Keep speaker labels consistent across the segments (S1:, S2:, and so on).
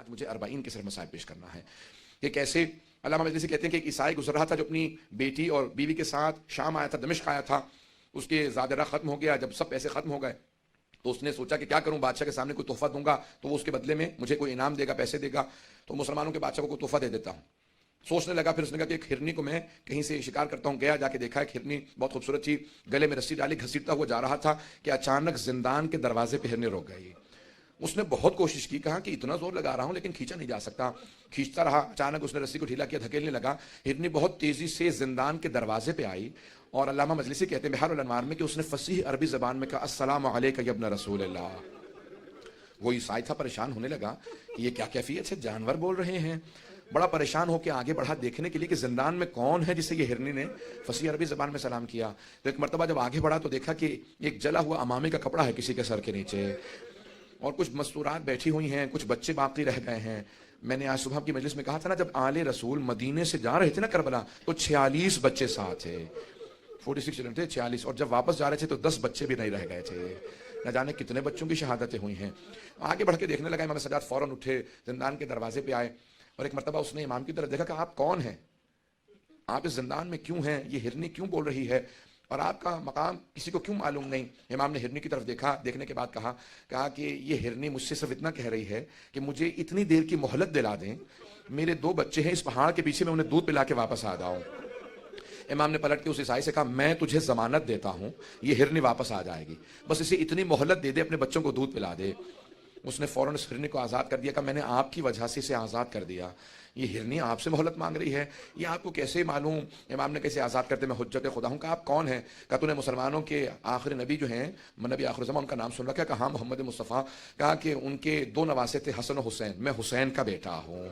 S1: آج مجھے 40 کے صرف مسائل پیش کرنا ہے کہ کیسے علامہ مجلسی کہتے ہیں کہ ایک عیسائی گزر رہا تھا جو اپنی بیٹی اور بیوی کے ساتھ شام آیا تھا، دمشق آیا تھا، اس کے زادرہ ختم ہو گیا، جب سب پیسے ختم ہو گئے تو اس نے سوچا کہ کیا کروں، بادشاہ کے سامنے کوئی تحفہ دوں گا تو وہ اس کے بدلے میں مجھے کوئی انعام دے گا، پیسے دے گا، تو مسلمانوں کے بادشاہ کو کوئی تحفہ دے دیتا ہوں۔ سوچنے لگا، پھر اس نے کہا کہ ایک ہرنی کو میں کہیں سے شکار کرتا ہوں، گیا، جا کے دیکھا ایک ہرنی بہت خوبصورت تھی، گلے میں رسی ڈالی، گھسیٹتا ہوا جا رہا تھا کہ اچانک زندان کے دروازے پہ ہرنی رک گئی۔ اس نے بہت کوشش کی، کہا کہ اتنا زور لگا رہا ہوں لیکن کھینچا نہیں جا سکتا، کھینچتا رہا، اچانک اس نے رسی کو ڈھیلا کیا، دھکیلنے لگا، ہرنی بہت تیزی سے زندان کے دروازے پہ آئی، اور علامہ مجلسی کہتے ہیں بحار الانوار میں کہ اس نے فصیح عربی زبان میں کہا السلام علیک یا ابن رسول اللہ۔ وہ عیسائی تھا، پریشان ہونے لگا کہ یہ کیا کیفیت ہے، جانور بول رہے ہیں، بڑا پریشان ہو کے آگے بڑھا دیکھنے کے لیے کہ زندان میں کون ہے جسے یہ ہرنی نے فصیح عربی زبان میں سلام کیا۔ تو ایک مرتبہ جب آگے بڑھا تو دیکھا کہ ایک جلا ہوا امامے کا کپڑا ہے کسی کے سر کے نیچے، اور کچھ مستورات بیٹھی ہوئی ہیں، کچھ بچے باقی رہ گئے ہیں۔ میں نے آج صبح کی مجلس میں کہا تھا نا، جب آل رسول مدینے سے جا رہے تھے نا کربلا تو 46 بچے ساتھ تھے، 46 چلڈرن تھے، 46، اور جب واپس جا رہے تھے تو 10 بچے بھی نہیں رہ گئے تھے، نہ جانے کتنے بچوں کی شہادتیں ہوئی ہیں۔ آگے بڑھ کے دیکھنے لگا، امام سجاد فوراً اٹھے، زندان کے دروازے پہ آئے، اور ایک مرتبہ اس نے امام کی طرف دیکھا کہ آپ کون ہیں، آپ اس زندان میں کیوں ہیں، یہ ہرنی کیوں بول رہی ہے، اور آپ کا مقام کسی کو کیوں معلوم نہیں۔ امام نے ہرنی کی طرف دیکھا، دیکھنے کے بعد کہا کہ یہ ہرنی مجھ سے صرف اتنا کہہ رہی ہے کہ مجھے اتنی دیر کی مہلت دلا دیں، میرے 2 بچے ہیں اس پہاڑ کے پیچھے، میں انہیں دودھ پلا کے واپس آ جاؤں۔ امام نے پلٹ کے اس عیسائی سے کہا میں تجھے ضمانت دیتا ہوں یہ ہرنی واپس آ جائے گی، بس اسے اتنی مہلت دے دے، اپنے بچوں کو دودھ پلا دے۔ اس نے فوراً اس ہرنی کو آزاد کر دیا، کہ میں نے آپ کی وجہ سے اسے آزاد کر دیا، یہ ہرنی آپ سے مہلت مانگ رہی ہے، یہ آپ کو کیسے معلوم؟ امام نے کیسے آزاد کرتے، میں حجت خدا ہوں۔ کہا آپ کون ہیں؟ کہا تو نے مسلمانوں کے آخری نبی جو ہیں، نبی آخر زمان، ان کا نام سن رکھا؟ کہا ہاں، محمد مصطفیٰ۔ کہا کہ ان کے 2 نواسے تھے، حسن و حسین، میں حسین کا بیٹا ہوں۔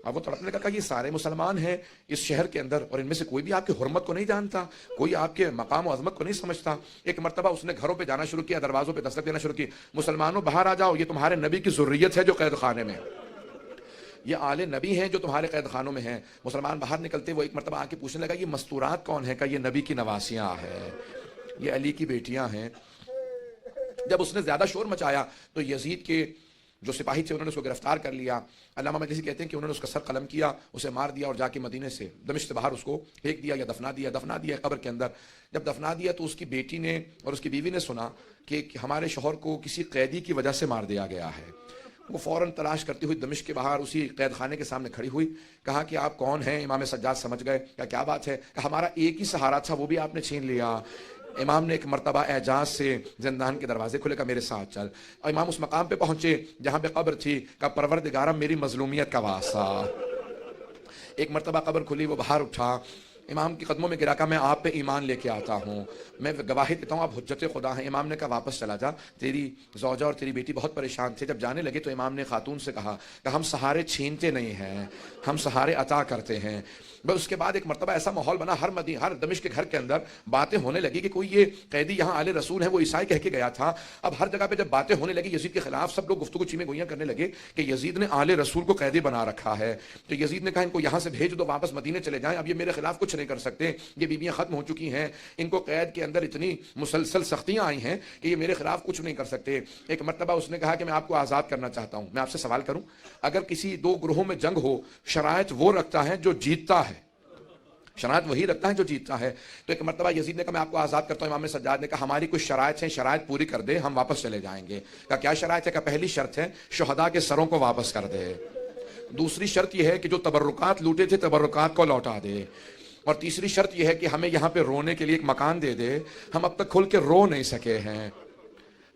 S1: اب وہ تڑپنے لگا، کہا یہ سارے مسلمان ہیں اس شہر کے اندر، اور ان میں سے کوئی بھی آپ کی حرمت کو نہیں جانتا، کوئی آپ کے مقام و عظمت کو نہیں سمجھتا۔ ایک مرتبہ اس نے گھروں پہ جانا شروع کیا، دروازوں پہ دستک دینا شروع کی، مسلمانوں باہر آ جاؤ، یہ تمہارے نبی کی ذریت ہے جو قید خانے میں، یہ آل نبی ہیں جو تمہارے قید خانوں میں ہیں۔ مسلمان باہر نکلتے، وہ ایک مرتبہ آ کے پوچھنے لگا یہ مستورات کون ہے؟ کہا یہ نبی کی نواسیاں ہیں، یہ علی کی بیٹیاں ہیں۔ جب اس نے زیادہ شور مچایا تو یزید کے جو سپاہی تھے انہوں نے اس کو گرفتار کر لیا۔ علامہ مجلسی کہتے ہیں کہ انہوں نے اس کا سر قلم کیا، اسے مار دیا، اور جا کے مدینے سے، دمشق سے باہر اس کو پھینک دیا یا دفنا دیا قبر کے اندر۔ جب دفنا دیا تو اس کی بیٹی نے اور اس کی بیوی نے سنا کہ ہمارے شوہر کو کسی قیدی کی وجہ سے مار دیا گیا ہے۔ وہ فوراً تلاش کرتی ہوئی دمشق کے باہر اسی قید خانے کے سامنے کھڑی ہوئی، کہا کہ آپ کون ہیں؟ امام سجاد سمجھ گئے، کیا بات ہے؟ کہ ہمارا ایک ہی سہارا تھا، وہ بھی آپ نے چھین لیا۔ امام نے ایک مرتبہ اعجاز سے زندان کے دروازے کھلے، کا میرے ساتھ چل، اور امام اس مقام پہ پہنچے جہاں پہ قبر تھی، کہ پروردگارا میری مظلومیت کا واسطہ۔ ایک مرتبہ قبر کھلی، وہ باہر اٹھا، امام کے قدموں میں گرا، کہا میں آپ پہ ایمان لے کے آتا ہوں، میں گواہی دیتا ہوں آپ حجت خدا ہیں۔ امام نے کہا واپس چلا جا، تیری زوجہ اور تیری بیٹی بہت پریشان تھے۔ جب جانے لگے تو امام نے خاتون سے کہا کہ ہم سہارے چھینتے نہیں ہیں، ہم سہارے عطا کرتے ہیں۔ بس اس کے بعد ایک مرتبہ ایسا ماحول بنا، ہر دمشق کے گھر کے اندر باتیں ہونے لگی کہ کوئی یہ قیدی یہاں آل رسول ہے، وہ عیسائی کہہ کے گیا تھا۔ اب ہر جگہ پہ جب باتیں ہونے لگی یزید کے خلاف، سب لوگ گفتگو چیمیں گوئیاں کرنے لگے کہ یزید نے آل رسول کو قیدی بنا رکھا ہے۔ تو یزید نے کہا ان کو یہاں سے بھیج دو، واپس مدینے چلے جائیں، اب یہ میرے خلاف کچھ نہیں کر سکتے، یہ بیویاں ختم ہو چکی ہیں، ان کو قید کے اندر اتنی مسلسل سختیاں آئی ہیں کہ یہ میرے خلاف کچھ نہیں کر سکتے۔ ایک مرتبہ اس نے کہا کہ میں آپ کو آزاد کرنا چاہتا ہوں، میں آپ سے سوال کروں، اگر کسی 2 گروہوں میں جنگ ہو، شرائط وہ رکھتا ہے جو جیتتا ہے، شرائط وہی رکھتا ہے جو جیتتا ہے۔ تو ایک مرتبہ یزید نے کہا میں آپ کو آزاد کرتا ہوں۔ امام سجاد نے کہا ہماری کچھ شرائط ہیں، شرائط پوری کر دے، ہم واپس چلے جائیں گے۔ کہا کیا شرائط ہے؟ کہ پہلی شرط ہے شہداء کے سروں کو واپس کر دے، دوسری شرط یہ ہے کہ جو تبرکات لوٹے تھے تبرکات کو لوٹا دے، اور تیسری شرط یہ ہے کہ ہمیں یہاں پہ رونے کے لیے ایک مکان دے دے، ہم اب تک کھل کے رو نہیں سکے ہیں۔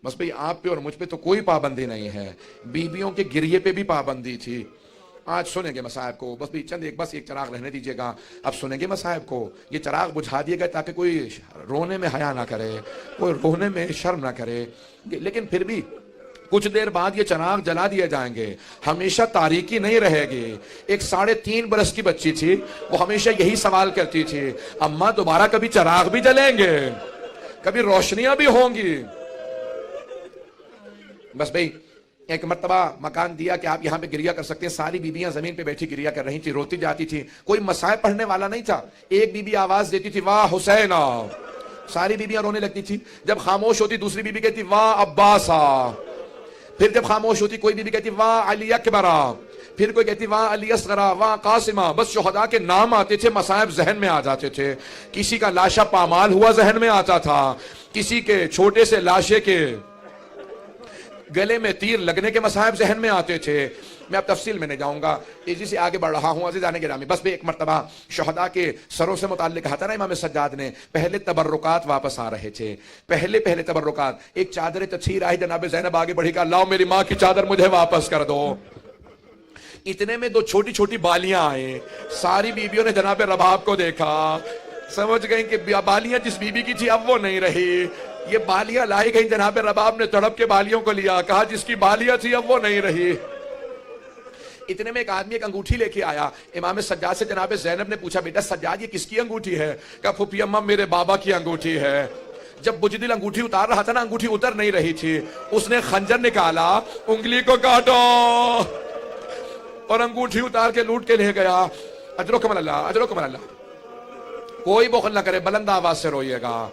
S1: بس بھئی آپ پہ اور مجھ پہ تو کوئی پابندی نہیں ہے، بیویوں کے گریے پہ بھی پابندی تھی۔ آج سنیں گے مصائب کو، بس بھی بس ایک چراغ رہنے دیجئے گا، اب سنیں گے مصائب کو، یہ چراغ بجھا دیے گا تاکہ کوئی رونے میں حیا نہ کرے، کوئی رونے میں شرم نہ کرے، لیکن پھر بھی کچھ دیر بعد یہ چراغ جلا دیے جائیں گے، ہمیشہ تاریکی نہیں رہے گی۔ ایک 3.5 برس کی بچی تھی، وہ ہمیشہ یہی سوال کرتی تھی، اماں دوبارہ کبھی چراغ بھی جلیں گے، کبھی روشنیاں بھی ہوں گی؟ بس بھئی ایک مرتبہ مکان دیا کہ آپ یہاں پہ گریا کر سکتے ہیں، ساری بیویاں زمین پہ بیٹھی گریا کر رہی تھی، روتی جاتی تھی، کوئی مصائب پڑھنے والا نہیں تھا۔ ایک بی بی آواز دیتی تھی واہ حسینہ، ساری بیویاں رونے لگتی تھی۔ جب خاموش ہوتی دوسری بی بی کہتی واہ عباسہ۔ پھر جب خاموش ہوتی کوئی بھی کہتی واہ علی اکبرا، پھر کوئی کہتی واہ علی اصغرا، واہ قاسمہ. بس شہداء کے نام آتے تھے، مصائب ذہن میں آ جاتے تھے. کسی کا لاشا پامال ہوا ذہن میں آتا تھا، کسی کے چھوٹے سے لاشے کے گلے میں تیر لگنے کے مصائب ذہن میں آتے تھے. میں اب تفصیل میں نہیں جاؤں گا، تیزی سے آگے بڑھ رہا ہوں. عزیزان گرامی، بس میں ایک مرتبہ شہداء کے سروں سے متعلق کہا تھا نا امام سجاد نے، پہلے تبرکات واپس آ رہے تھے. پہلے تبرکات. ایک چادر تطہیر آئی، جناب زینب آگے بڑھی، کہا لاؤ میری ماں کی چادر مجھے واپس کر دو. اتنے میں دو چھوٹی چھوٹی بالیاں آئیں. ساری بیویوں نے جناب رباب کو دیکھا، سمجھ گئیں کہ بالیاں جس بیوی کی تھی اب وہ نہیں رہی. یہ بالیاں لائی گئیں، جناب رباب نے تڑپ کے بالیوں کو لیا، کہا جس کی بالیاں تھی اب وہ نہیں رہی. اتنے میں ایک آدمی ایک انگوٹھی لے کے آیا. امام سجاد سے جناب زینب نے پوچھا بیٹا سجاد یہ کس کی انگوٹھی ہے؟ کہا پھوپھی اماں میرے بابا کی انگوٹھی ہے. جب بجدل انگوٹھی اتار رہا تھا نا، انگوٹھی اتر نہیں رہی تھی. اس نے خنجر نکالا، انگلی کو کاٹو اور انگوٹھی اتار کے لوٹ کے لے گیا. اجرکم اللہ، اجرکم اللہ. کوئی بخل نہ کرے، بلند آواز سے روئیے گا.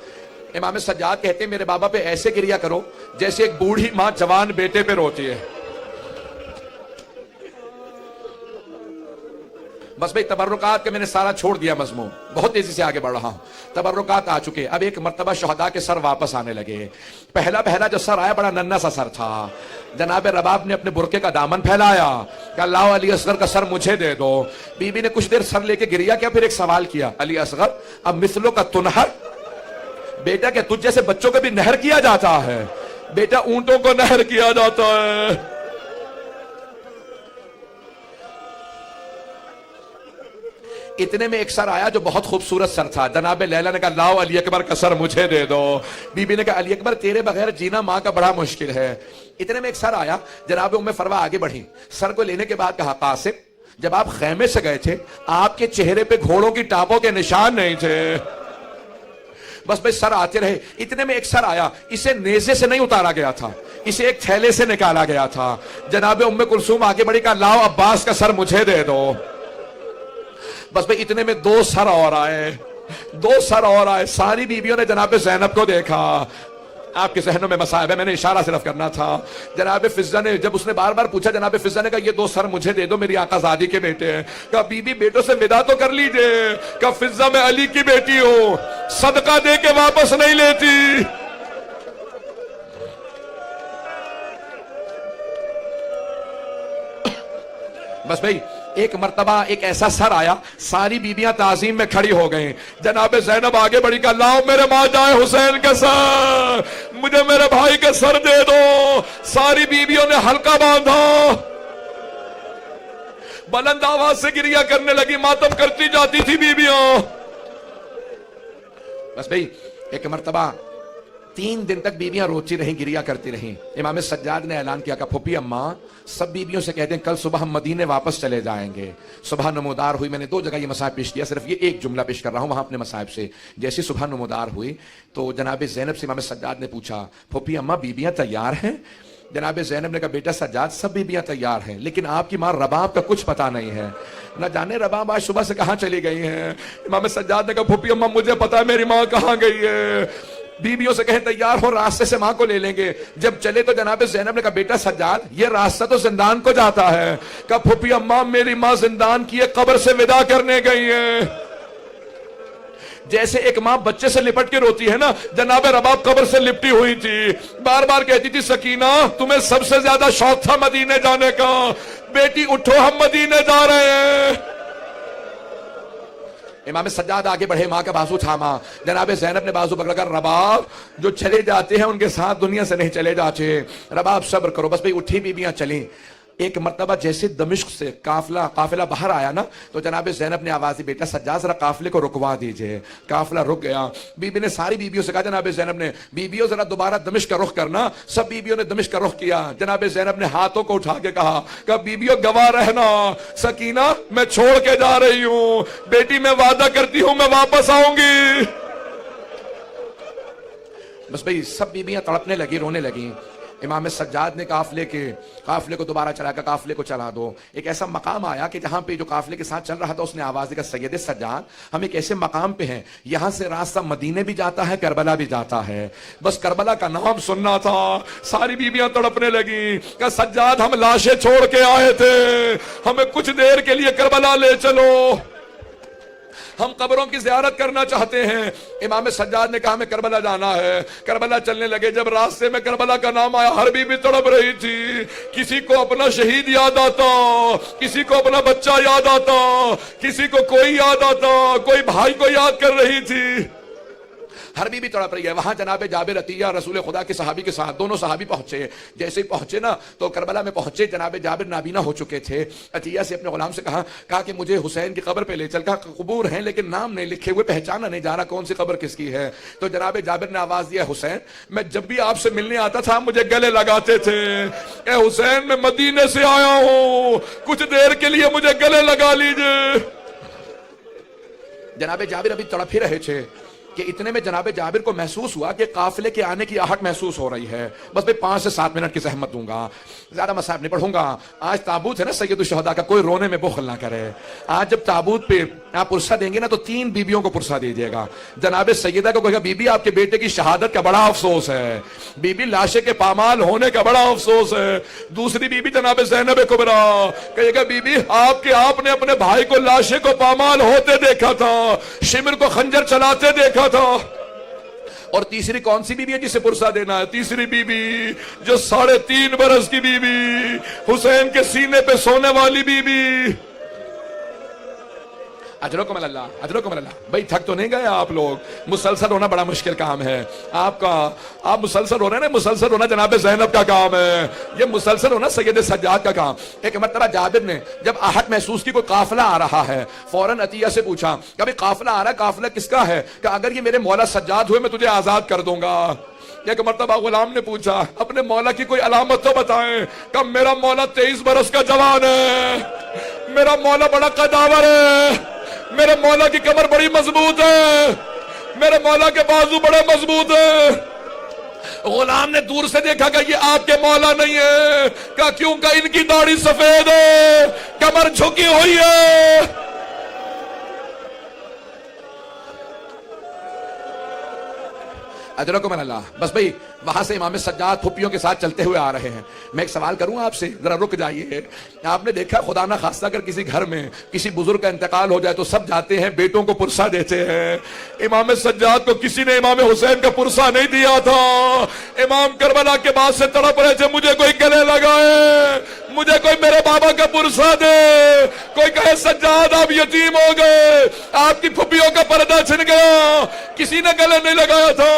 S1: امام سجاد کہتے ہیں میرے بابا پہ ایسے گریا کرو جیسے ایک بوڑھی ماں جوان بیٹے پہ روتی ہے. بس بھئی تبرکات کے میں نے سارا چھوڑ دیا مضمون، بہت تیزی سے آگے بڑھ رہا ہوں. تبرکات آ چکے. اب ایک مرتبہ شہداء کے سر واپس آنے لگے. پہلا جو سر آیا بڑا ننھا سا سر تھا. جناب رباب نے اپنے برقعے کا دامن پھیلایا، کہ لاؤ علی اصغر کا سر مجھے دے دو. بی بی نے کچھ دیر سر لے کے گریا کیا، پھر ایک سوال کیا، علی اصغر اب مثلوں کا تنہر، بیٹا کہ تجھ جیسے بچوں کو بھی نہر کیا جاتا ہے؟ بیٹا اونٹوں کو نہر کیا جاتا ہے. اتنے میں ایک سر آیا جو بہت خوبصورت سر تھا. جناب لیلا نے کہا لاؤ علی اکبر کا سر مجھے دے دو. بی بی نے کہا علی اکبر تیرے بغیر جینا ماں کا بڑا مشکل ہے. اتنے میں ایک سر آیا. جناب ام فروا آگے بڑھی. سر کو لینے کے بعد کہا قاسم جب آپ خیمے سے گئے تھے آپ کے چہرے پہ گھوڑوں کی ٹاپوں کے نشان نہیں تھے. بس بھئی سر آتے رہے. اتنے میں ایک سر آیا، اسے نیزے سے نہیں اتارا گیا تھا، اسے ایک تھیلے سے نکالا گیا تھا. جناب ام کلثوم آگے بڑھی، کہا لاؤ عباس کا سر مجھے دے دو. بس بھئی اتنے میں دو سر اور آئے. ساری بیویوں نے جناب زینب کو دیکھا. آپ کے ذہنوں میں مصائب ہے، میں نے اشارہ صرف کرنا تھا. جناب فضہ نے جب اس نے بار بار پوچھا، جناب فضہ نے کہا یہ دو سر مجھے دے دو، میری آقا زادی کے بیٹے ہیں. کہا بی بی بیٹوں سے ودا تو کر لیجئے. کہا فضہ میں علی کی بیٹی ہوں، صدقہ دے کے واپس نہیں لیتی. بس بھئی ایک مرتبہ ایک ایسا سر آیا، ساری بیویاں تعظیم میں کھڑی ہو گئیں. جناب زینب آگے بڑھی، کہا لاؤ میرے ماں جائے حسین کا سر، مجھے میرے بھائی کا سر دے دو. ساری بیویوں نے حلقہ باندھا، بلند آواز سے گریا کرنے لگی، ماتم کرتی جاتی تھی بیویاں. بس بھئی ایک مرتبہ 3 دن تک بیویاں روتی رہیں، گریا کرتی رہیں. امام سجاد نے اعلان کیا کہ پھوپھی اماں سب بیویوں سے کہہ دیں کل صبح ہم مدینے واپس چلے جائیں گے. صبح نمودار ہوئی. میں نے 2 جگہ یہ مصائب پیش کیا، صرف یہ ایک جملہ پیش کر رہا ہوں وہاں اپنے مصائب سے. جیسی صبح نمودار ہوئی تو جناب زینب سے امام سجاد نے پوچھا پھوپھی اماں بیویاں تیار ہیں؟ جناب زینب نے کہا بیٹا سجاد سب بیویاں تیار ہیں، لیکن آپ کی ماں رباب کا کچھ پتا نہیں ہے، نہ جانے رباب آج صبح سے کہاں چلی گئی ہیں. امام سجاد نے کہا پھوپھی اماں مجھے پتا ہے میری ماں کہاں گئی ہے. بیویوں سے کہیں تیار ہو، راستے سے ماں کو لے لیں گے. جب چلے تو جناب زینب نے کہا بیٹا سجاد یہ راستہ تو زندان کو جاتا ہے. کہا پھوپھی اماں میری ماں زندان کی ایک قبر سے ودا کرنے گئی ہے. جیسے ایک ماں بچے سے لپٹ کے روتی ہے نا، جناب رباب قبر سے لپٹی ہوئی تھی، بار بار کہتی تھی سکینہ تمہیں سب سے زیادہ شوق تھا مدینے جانے کا، بیٹی اٹھو ہم مدینے جا رہے ہیں. امام سجاد آگے بڑھے، ماں کا بازو تھاما. جناب زینب نے بازو پکڑ کر رباب جو چلے جاتے ہیں ان کے ساتھ دنیا سے نہیں چلے جاتے، رباب صبر کرو. بس بھئی اٹھی بیویاں چلیں. ایک مرتبہ جیسے دمشق سے قافلہ باہر آیا نا تو جناب زینب نے آواز دی بیٹا سجاد ذرا قافلے کو رکوا دیجئے. قافلہ رک گیا. بی بی نے ساری بیویوں سے کہا، جناب زینب نے بیویوں ذرا دوبارہ دمشق کا رخ کرنا. سب بیویوں نے دمشق کا رخ کیا. جناب زینب نے ہاتھوں کو اٹھا کے کہا کہ بیویوں گواہ رہنا، سکینہ میں چھوڑ کے جا رہی ہوں، بیٹی میں وعدہ کرتی ہوں میں واپس آؤں گی. بس بھئی سب بیویاں تڑپنے لگی، رونے لگی. امام سجاد نے قافلے کو دوبارہ چلا کر قافلے کو چلا دو. ایک ایسا مقام آیا کہ جہاں پہ جو قافلے کے ساتھ چل رہا تھا اس نے آواز دی کہ سید سجاد ہم ایک ایسے مقام پہ ہیں یہاں سے راستہ مدینے بھی جاتا ہے کربلا بھی جاتا ہے, بس کربلا کا نام سننا تھا. ساری بیویاں تڑپنے لگی کہ سجاد ہم لاشیں چھوڑ کے آئے تھے, ہمیں کچھ دیر کے لیے کربلا لے چلو, ہم قبروں کی زیارت کرنا چاہتے ہیں. امام سجاد نے کہا ہمیں کربلا جانا ہے. کربلا چلنے لگے. جب راستے میں کربلا کا نام آیا ہر بیوی تڑپ رہی تھی. کسی کو اپنا شہید یاد آتا, کسی کو اپنا بچہ یاد آتا, کسی کو کوئی یاد آتا, کوئی بھائی کو یاد کر رہی تھی. ہر بیوی تڑپ رہی ہے. وہاں جناب جابر عطیہ رسول خدا کے صحابی کے ساتھ دونوں صحابی پہنچے. جیسے ہی پہنچے نا تو کربلا میں پہنچے, جناب جابر نابینا ہو چکے تھے. عطیہ سے اپنے غلام سے کہا کہ مجھے حسین کی قبر پہ لے چل. کہا قبور ہیں لیکن نام نہیں لکھے ہوئے, پہچانا نہیں جا رہا کون سی قبر کس کی ہے. تو جناب جابر نے آواز دیا حسین میں جب بھی آپ سے ملنے آتا تھا مجھے گلے لگاتے تھے. اے حسین میں مدینے سے آیا ہوں, کچھ دیر کے لیے مجھے گلے لگا لیجئے. جناب جابر ابھی تڑپ ہی رہے تھے کہ اتنے میں جناب جابر کو محسوس ہوا کہ قافلے کے آنے کی آہٹ محسوس ہو رہی ہے. بس میں 5 سے 7 منٹ کی زحمت دوں گا, زیادہ مصائب نہیں پڑھوں گا. آج تابوت ہے نا سید الشہداء کا, کوئی رونے میں بخل نہ کرے. آج جب تابوت پہ آپ پرسہ دیں گے نا تو 3 بیویوں کو پرسہ دیجیے گا. جناب سیدہ کو کہے گا بی بی آپ کے بیٹے کی شہادت کا بڑا افسوس ہے, بی بی لاشے کے پامال ہونے کا بڑا افسوس ہے. دوسری بی بی جناب زینب کبریٰ کہے گا بی بی آپ نے اپنے بھائی کو لاشے کو پامال ہوتے دیکھا تھا, شمر کو خنجر چلاتے دیکھا تھا. اور تیسری کون سی بی بی ہے جسے پرسہ دینا ہے؟ تیسری بی بی جو 3.5 برس کی بی بی, حسین کے سینے پہ سونے والی بی بی. اجرکم اللہ, اجرکم اللہ. بھائی تھک تو نہیں گئے آپ لوگ؟ مسلسل رونا بڑا مشکل کام ہے آپ مسلسل رو رہے ہیں نا, مسلسل رونا جناب زینب کا کام ہے, یہ مسلسل رونا سید سجاد کا کام. ایک مرتبہ جابر نے جب آہٹ محسوس کی کوئی قافلہ آ رہا ہے, فوراً عطیہ سے پوچھا کہ بھئی قافلہ آ رہا ہے, قافلہ کس کا ہے؟ کہ اگر یہ میرے مولا سجاد ہوئے میں تجھے آزاد کر دوں گا. ایک مرتبہ غلام نے پوچھا اپنے مولا کی کوئی علامت تو بتائیں. کہ میرا مولا 23 برس کا جوان ہے, میرا مولا بڑا قداور ہے, میرے مولا کی کمر بڑی مضبوط ہے, میرے مولا کے بازو بڑے مضبوط ہیں. غلام نے دور سے دیکھا کہ یہ آپ کے مولا نہیں ہے. کہا کیوں؟ کہ ان کی داڑھی سفید ہے, کمر جھکی ہوئی ہے. اجرکم اللہ. بس بھئی وہاں سے امام سجاد پھپھیوں کے ساتھ چلتے ہوئے آ رہے ہیں. میں ایک سوال کروں آپ سے, ذرا رک جائیے. آپ نے دیکھا خدا نہ خواستہ اگر کسی گھر میں کسی بزرگ کا انتقال ہو جائے تو سب جاتے ہیں بیٹوں کو پرسہ دیتے ہیں. امام سجاد کو کسی نے امام حسین کا پرسہ نہیں دیا تھا. امام کربلا کے بعد سے تڑپ رہے تھے مجھے کوئی گلے لگائے, مجھے کوئی میرے بابا کا پرسہ دے. کوئی کہے سجاد آپ یتیم ہو گئے, آپ کی پھپھیوں کا پردہ چھن گیا, کسی نے گلے نہیں لگایا تھا.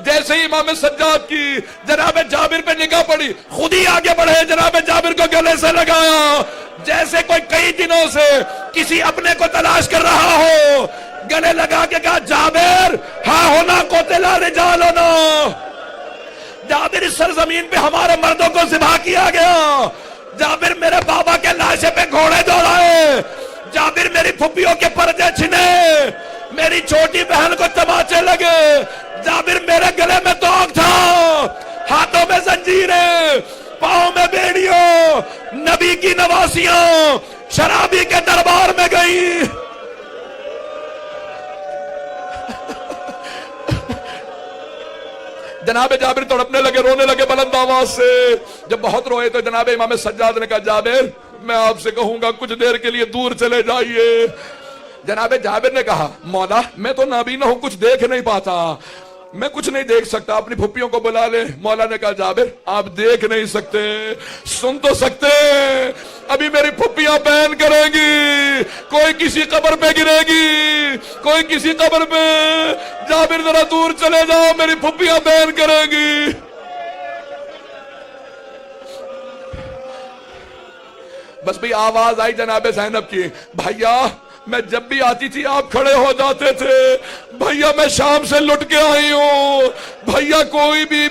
S1: جیسے ہی امام سجاد کی جناب جابر پہ نگاہ پڑی خود ہی آگے بڑھے, جناب جابر کو گلے سے لگایا. جیسے کوئی کئی دنوں سے کسی اپنے کو تلاش کر رہا ہو, گلے لگا کے کہا جابر ہاں ہونا قتلا رجالنا. جابر اس سرزمین پہ ہمارے مردوں کو ذبح کیا گیا. جابر میرے بابا کے لاشے پہ گھوڑے دوڑائے. جابر میری پھپھیوں کے پردے چھنے, میری چھوٹی بہن کو تماچے لگے. جابر میرے گلے میں توق تھا, ہاتھوں میں زنجیریں, پاؤں میں بیڑیوں, نبی کی نواسیاں شرابی کے دربار میں گئی. جناب جابر تڑپنے لگے, رونے لگے بلند آواز سے. جب بہت روئے تو جناب امام سجاد نے کہا جابر میں آپ سے کہوں گا کچھ دیر کے لیے دور چلے جائیے. جناب جابر نے کہا مولا میں تو نابینا ہوں, کچھ دیکھ نہیں پاتا, میں کچھ نہیں دیکھ سکتا, اپنی پھپھیوں کو بلا لے. مولا نے کہا جابر آپ دیکھ نہیں سکتے, سن تو سکتے. ابھی میری پھپھیاں بیان کریں گی, کوئی کسی قبر پہ گرے گی, کوئی کسی قبر پہ. جابر ذرا دور چلے جاؤ, میری پھپھیاں بیان کریں گی. بس بھی آواز آئی جناب زینب کی, بھائیا میں جب بھی آتی تھی آپ کھڑے ہو جاتے تھے. بھائیا میں شام سے لٹ کے آئی ہوں. بھائیا کوئی بھی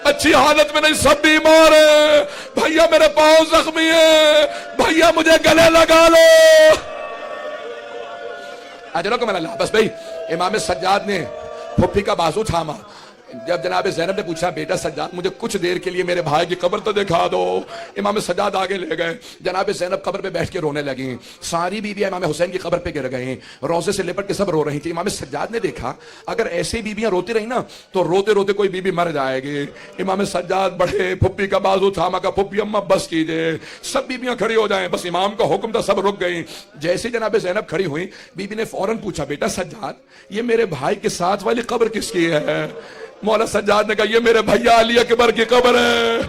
S1: اچھی حالت میں نہیں, سب بیمار ہیں. بھائیا میرے پاؤں زخمی ہیں, بھائیا مجھے گلے لگا لو. اجرکم اللہ. بس بھئی امام سجاد نے پھپھی کا بازو تھاما. جب جناب زینب نے پوچھا بیٹا سجاد مجھے کچھ دیر کے لیے میرے بھائی کی قبر تو دکھا دو، امام سجاد آگے لے گئے، جناب زینب قبر پہ بیٹھ کے رونے لگیں، ساری بیویاں امام حسین کی قبر پہ گر گئیں، روزے سے لپٹ کے سب رو رہی تھی۔ امام سجاد نے دیکھا اگر ایسے بیویاں روتی رہی نا تو روتے روتے کوئی بیوی مر جائے گی۔ امام سجاد بڑھے، پھپھی کا بازو تھاما، کا پھپھی اماں بس کیجئے، سب بیویاں کھڑی ہو جائیں، بس امام کا حکم تھا، سب رک گئیں۔ جیسے جناب زینب کھڑی ہوئی، بیوی نے فوراً پوچھا بیٹا سجاد یہ میرے بھائی کے ساتھ والی قبر کس کی ہے؟ مولا سجاد نے کہا یہ میرے بھیا علی اکبر کی قبر ہے۔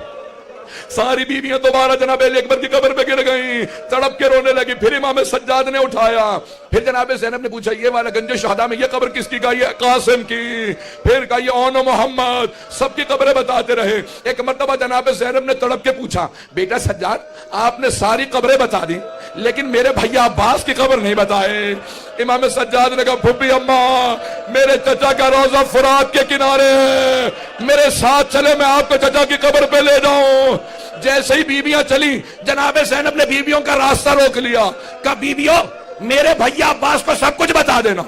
S1: ساری بیویاں دوبارہ جناب علی اکبر کی قبر پہ گر گئیں، تڑپ کے رونے لگی۔ پھر امام سجاد نے اٹھایا، پھر جناب زینب نے پوچھا یہ والا گنج شہداء میں یہ قبر کس کی؟ کہا یہ قاسم کی، پھر کہا یہ اون و محمد، سب کی قبریں بتاتے رہے۔ ایک مرتبہ جناب زینب نے تڑپ کے پوچھا بیٹا سجاد آپ نے ساری قبریں بتا دی لیکن میرے بھیا عباس کی قبر نہیں بتائے۔ امام سجاد نے کہا پھپھی اماں میرے چچا کا روضہ فرات کے کنارے ہے، میرے ساتھ چلے میں آپ کو چچا کی قبر پہ لے جاؤں۔ جیسے ہی بیویاں چلی جناب زینب نے بیویوں کا راستہ روک لیا، کہا بیویوں میرے بھیا عباس کو سب کچھ بتا دینا،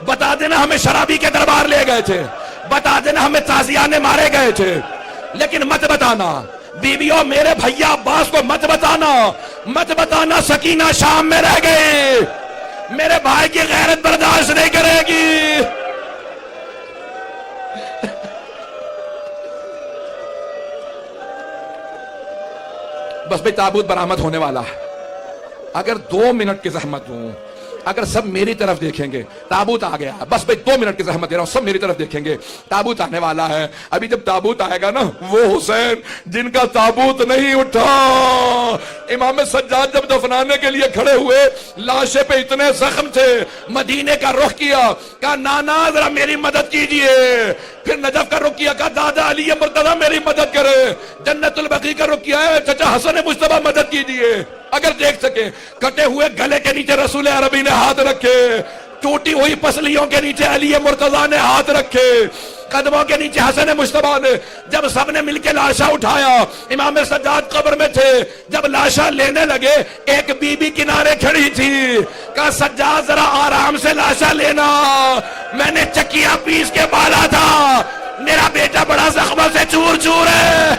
S1: بتا دینا ہمیں شرابی کے دربار لے گئے تھے، بتا دینا ہمیں تازیانے مارے گئے تھے، لیکن مت بتانا بیویوں میرے بھیا عباس کو مت بتانا، مت بتانا سکینہ شام میں رہ گئی، میرے بھائی کی غیرت برداشت نہیں کرے گی۔ بس بھئی تابوت برآمد ہونے والا ہے، اگر 2 منٹ کی زحمت ہوں، اگر سب میری طرف دیکھیں گے تابوت آ گیا، بس بھئی 2 منٹ کی زحمت دے رہا ہوں، سب میری طرف دیکھیں گے تابوت آنے والا ہے۔ ابھی جب تابوت آئے گا نا وہ حسین جن کا تابوت نہیں اٹھا، امام سجاد جب دفنانے کے لیے کھڑے ہوئے لاشیں پہ اتنے زخم تھے، مدینے کا رخ کیا، کہا نانا ذرا میری مدد کیجئے، پھر نجف کا رخ کیا، کہا دادا علی مرتضیٰ میری مدد کرے، جنت البقیع کا رخ کیا ہے چچا حسن مجتبیٰ مدد کیجئے۔ اگر دیکھ سکے کٹے ہوئے گلے کے نیچے رسول عربی نے ہاتھ رکھے، ٹوٹی ہوئی پسلیوں کے نیچے علی مرتضیٰ نے ہاتھ رکھے، قدموں کے نیچے حسن مجتبیٰ نے، جب سب نے مل کے لاشا اٹھایا، امام سجاد قبر میں تھے، جب لاشا لینے لگے ایک بی بی کنارے کھڑی تھی، کہا سجاد ذرا آرام سے لاشا لینا، میں نے چکیاں پیس کے بالا تھا، میرا بیٹا بڑا زخموں سے چور چور ہے۔